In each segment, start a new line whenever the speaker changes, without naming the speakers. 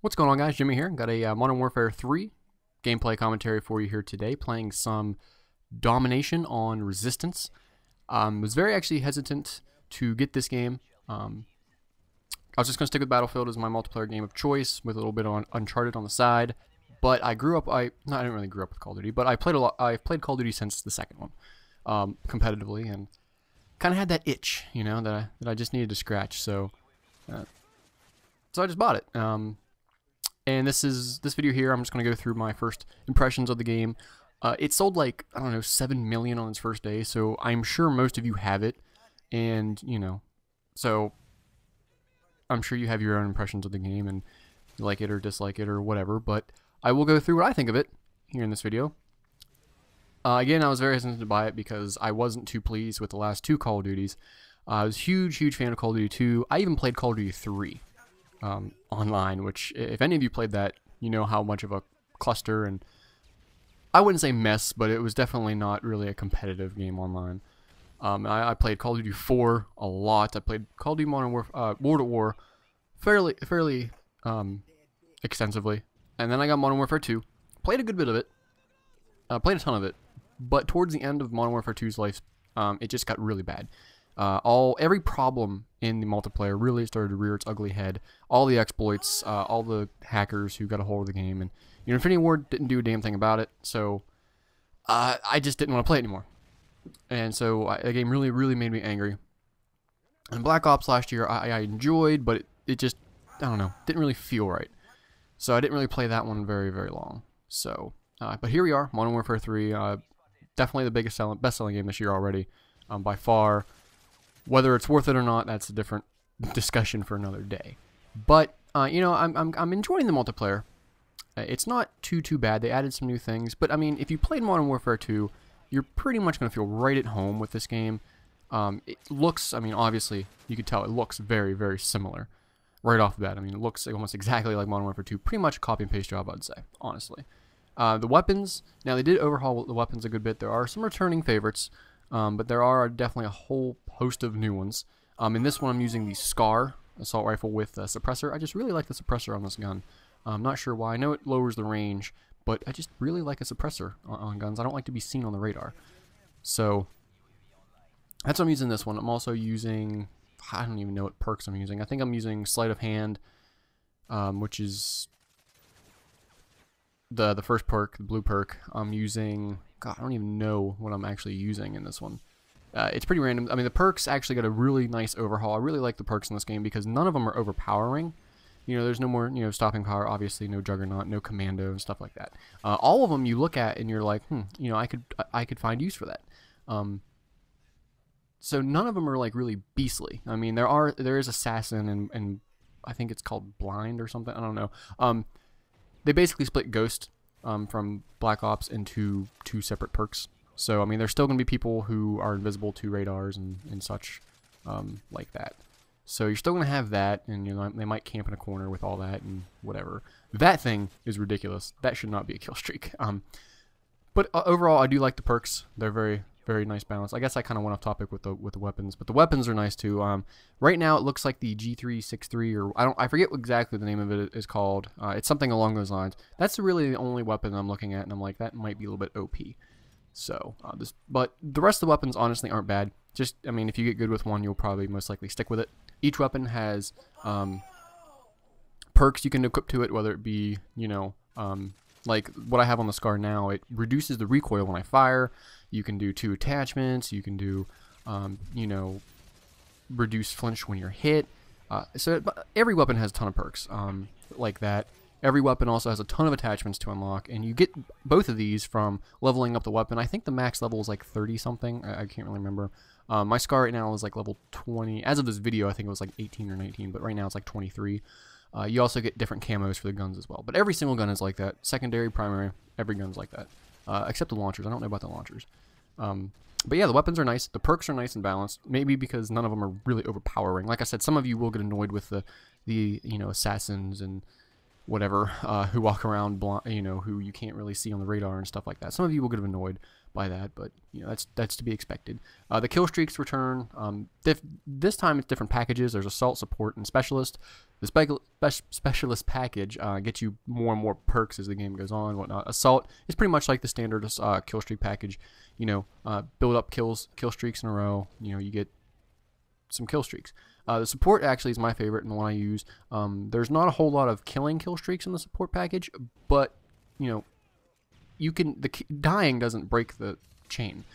What's going on, guys? Jimmy here. Got a Modern Warfare 3 gameplay commentary for you here today, playing some domination on Resistance. Was very actually hesitant to get this game. I was just going to stick with Battlefield as my multiplayer game of choice, with a little bit on Uncharted on the side. But I grew up. I didn't really grow up with Call of Duty, but I played a lot. I've played Call of Duty since the second one, competitively, and kind of had that itch, you know, that I just needed to scratch. So I just bought it. And this video here, I'm just going to go through my first impressions of the game. It sold like, I don't know, 7 million on its first day, so I'm sure most of you have it. And, you know, so I'm sure you have your own impressions of the game and you like it or dislike it or whatever. But I will go through what I think of it here in this video. Again, I was very hesitant to buy it because I wasn't too pleased with the last two Call of Duties. I was a huge fan of Call of Duty 2. I even played Call of Duty 3. Online, which, if any of you played that, you know how much of a cluster, and I wouldn't say mess, but it was definitely not really a competitive game online. I played Call of Duty 4 a lot. I played Call of Duty Modern Warfare, World at War fairly extensively, and then I got Modern Warfare 2. Played a good bit of it. Played a ton of it, but towards the end of Modern Warfare 2's life, it just got really bad. Every problem in the multiplayer really started to rear its ugly head. All the exploits, all the hackers who got a hold of the game, and Infinity Ward didn't do a damn thing about it. So I just didn't want to play it anymore, and so the game really made me angry. And Black Ops last year I enjoyed, but it just, I don't know, didn't really feel right. So I didn't really play that one very long. So but here we are, Modern Warfare 3, definitely the best-selling game this year already, by far. Whether it's worth it or not, that's a different discussion for another day. But you know, I'm enjoying the multiplayer. It's not too bad. They added some new things, but I mean, if you played Modern Warfare 2, you're pretty much going to feel right at home with this game. It looks, I mean, obviously you could tell it looks very similar right off the bat. I mean, it looks almost exactly like Modern Warfare 2. Pretty much a copy and paste job, I'd say, honestly. The weapons, now they did overhaul the weapons a good bit. There are some returning favorites. But there are definitely a whole host of new ones. In this one, I'm using the SCAR assault rifle with a suppressor. I just really like the suppressor on this gun. I'm not sure why. I know it lowers the range, but I just really like a suppressor on guns. I don't like to be seen on the radar. So that's why I'm using this one. I'm also using, I don't even know what perks I'm using. I think I'm using Sleight of Hand, which is the first perk, the blue perk. I'm using, God, I don't even know what I'm actually using in this one. It's pretty random. I mean, the perks actually got a really nice overhaul. I really like the perks in this game because none of them are overpowering. You know, there's no more, you know, stopping power, obviously, no Juggernaut, no Commando, and stuff like that. All of them you look at and you're like, you know, I could find use for that. So none of them are like really beastly. I mean, there is Assassin and I think it's called Blind or something. I don't know. They basically split Ghost from Black Ops into two separate perks. So, I mean, there's still going to be people who are invisible to radars and such like that. So you're still going to have that, and you know, they might camp in a corner with all that and whatever. That thing is ridiculous. That should not be a kill streak. But overall, I do like the perks. They're very nice balance. I guess I kind of went off topic with the weapons, but the weapons are nice too. Right now, it looks like the G363, or I forget exactly the name of it is called. It's something along those lines. That's really the only weapon I'm looking at, and I'm like, that might be a little bit OP. So but the rest of the weapons honestly aren't bad. Just, I mean, if you get good with one, you'll probably most likely stick with it. Each weapon has perks you can equip to it, whether it be, you know, like what I have on the SCAR now. It reduces the recoil when I fire. You can do 2 attachments. You can do, you know, reduce flinch when you're hit. Every weapon has a ton of perks like that. Every weapon also has a ton of attachments to unlock, and you get both of these from leveling up the weapon. I think the max level is like 30 something. I can't really remember. My SCAR right now is like level 20. As of this video, I think it was like 18 or 19, but right now it's like 23. You also get different camos for the guns as well. But every single gun is like that. Secondary, primary, every gun's like that. Except the launchers. I don't know about the launchers. But yeah, the weapons are nice. The perks are nice and balanced. Maybe because none of them are really overpowering. Like I said, some of you will get annoyed with the you know, assassins and whatever, who walk around, you know, who you can't really see on the radar and stuff like that. Some of you will get annoyed. by that, but you know that's to be expected. The kill streaks return. This time it's different packages. There's assault, support, and specialist. The specialist package gets you more and more perks as the game goes on, whatnot. Assault is pretty much like the standard kill streak package. You know, build up kill streaks in a row. You know, you get some kill streaks. The support actually is my favorite and the one I use. There's not a whole lot of killing kill streaks in the support package, but you know, dying doesn't break the chain,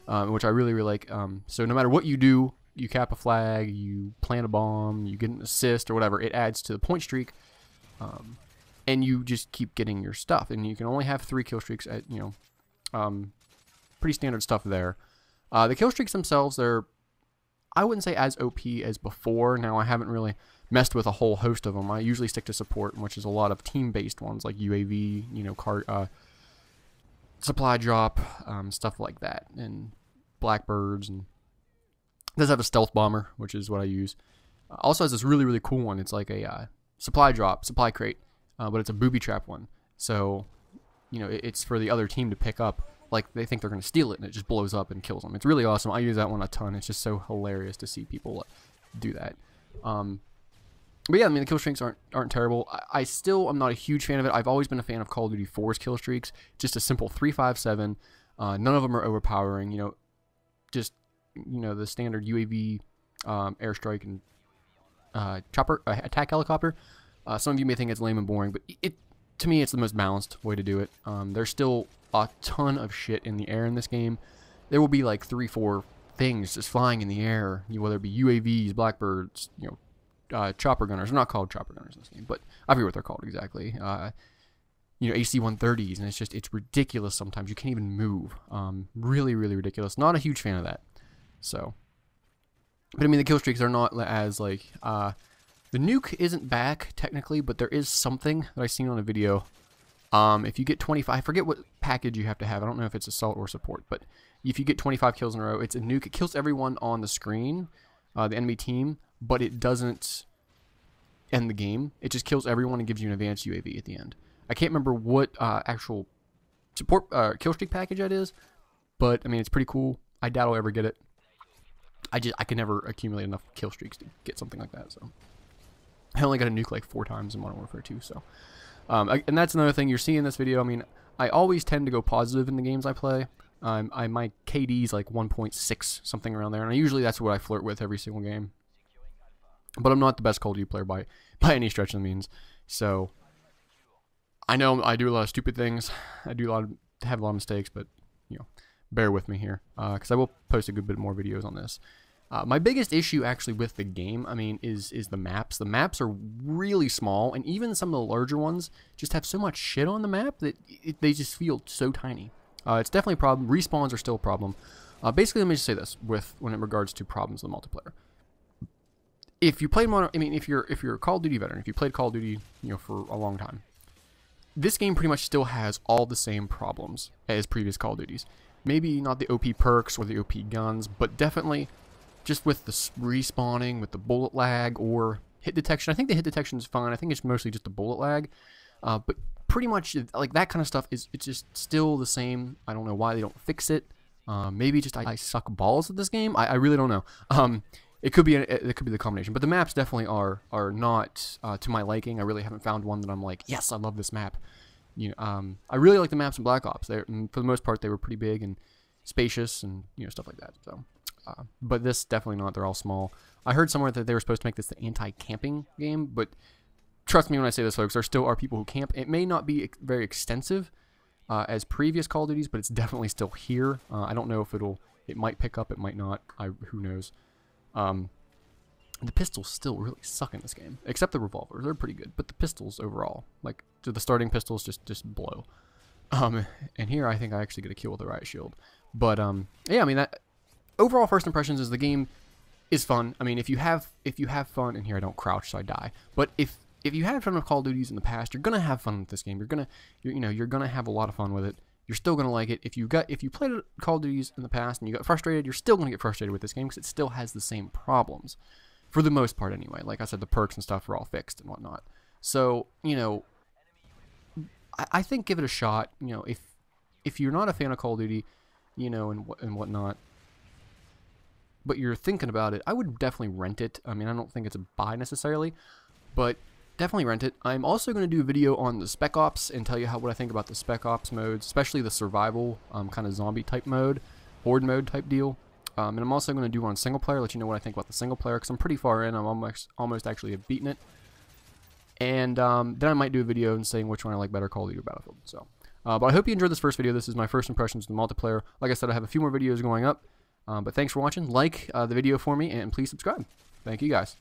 which I really like. So no matter what you do, you cap a flag, you plant a bomb, you get an assist or whatever, it adds to the point streak, and you just keep getting your stuff. And you can only have 3 kill streaks at, you know, pretty standard stuff there. The kill streaks themselves, I wouldn't say as OP as before. Now I haven't really messed with a whole host of them. I usually stick to support, which is a lot of team-based ones like UAV, you know, supply drop, stuff like that, and blackbirds, and it does have a stealth bomber, which is what I use. Also has this really cool one. It's like a supply crate, but it's a booby trap one. So, you know, it's for the other team to pick up. Like they think they're going to steal it, and it just blows up and kills them. It's really awesome. I use that one a ton. It's just so hilarious to see people do that. But yeah, I mean, the kill streaks aren't terrible. I still am not a huge fan of it. I've always been a fan of Call of Duty 4's kill streaks. Just a simple 3-5-7. None of them are overpowering. You know, just, you know, the standard UAV, airstrike, and chopper attack helicopter. Some of you may think it's lame and boring, but to me, it's the most balanced way to do it. There's still a ton of shit in the air in this game. There will be like 3-4 things just flying in the air, whether it be UAVs, blackbirds, you know, chopper gunners. They're not called chopper gunners in this game, but I forget what they're called exactly. You know, AC-130s, and it's ridiculous sometimes. You can't even move. Really ridiculous. Not a huge fan of that. So, but I mean, the kill streaks are not as like, the nuke isn't back technically, but there is something that I seen on a video. If you get 25, I forget what package you have to have. I don't know if it's assault or support, but if you get 25 kills in a row, it's a nuke. It kills everyone on the screen, the enemy team, but it doesn't end the game. It just kills everyone and gives you an advanced UAV at the end. I can't remember what actual support kill streak package that is, but I mean, it's pretty cool. I doubt I'll ever get it. I can never accumulate enough kill streaks to get something like that. So I only got a nuke like 4 times in Modern Warfare 2. So. And that's another thing you're seeing in this video. I mean, I always tend to go positive in the games I play. My KD's like 1.6, something around there, and usually that's what I flirt with every single game. But I'm not the best Call of Duty player by any stretch of the means. So I know I do a lot of stupid things. I have a lot of mistakes, but you know, bear with me here, because I will post a good bit more videos on this. My biggest issue actually with the game, I mean, is the maps. The maps are really small, and even some of the larger ones just have so much shit on the map that they just feel so tiny. It's definitely a problem. Respawns are still a problem. Basically, let me just say this when it regards to problems with multiplayer. If you played if you're a Call of Duty veteran, if you played Call of Duty, you know, for a long time, this game pretty much still has all the same problems as previous Call of Duties. Maybe not the OP perks or the OP guns, but definitely just with the respawning, with the bullet lag or hit detection. I think the hit detection is fine. I think it's mostly just the bullet lag. But pretty much like that kind of stuff it's just still the same. I don't know why they don't fix it. Maybe just I suck balls at this game. I really don't know. It could be the combination. But the maps definitely are not to my liking. I really haven't found one that I'm like, yes, I love this map. You know, I really like the maps in Black Ops. For the most part, they were pretty big and spacious and, you know, stuff like that. So. But this definitely not. They're all small. I heard somewhere that they were supposed to make this the anti-camping game, but trust me when I say this, folks, there still are people who camp. It may not be very extensive as previous Call of Duties, but it's definitely still here. I don't know if it might pick up, it might not. Who knows? The pistols still really suck in this game, except the revolvers. They're pretty good, but the pistols overall, like the starting pistols, just blow. And here I think I actually get a kill with the riot shield. But yeah, I mean that. Overall, first impressions is the game is fun. I mean, if you have fun, and here I don't crouch so I die. But if you had fun with Call of Duties in the past, you're gonna have fun with this game. You're gonna have a lot of fun with it. You're still gonna like it. If you played Call of Duties in the past and you got frustrated, you're still gonna get frustrated with this game because it still has the same problems, for the most part anyway. Like I said, the perks and stuff are all fixed and whatnot. So you know, I think give it a shot. You know, if you're not a fan of Call of Duty, you know, and whatnot, but you're thinking about it, I would definitely rent it. I mean, I don't think it's a buy necessarily, but definitely rent it. I'm also going to do a video on the Spec Ops and tell you what I think about the Spec Ops modes, especially the survival kind of zombie type mode, horde mode type deal. And I'm also going to do one on single player, let you know what I think about the single player, because I'm pretty far in. I'm almost actually have beaten it. And then I might do a video and saying which one I like better, Call of Duty or Battlefield. So, but I hope you enjoyed this first video. This is my first impressions of the multiplayer. Like I said, I have a few more videos going up. But thanks for watching. Like the video for me, and please subscribe. Thank you guys.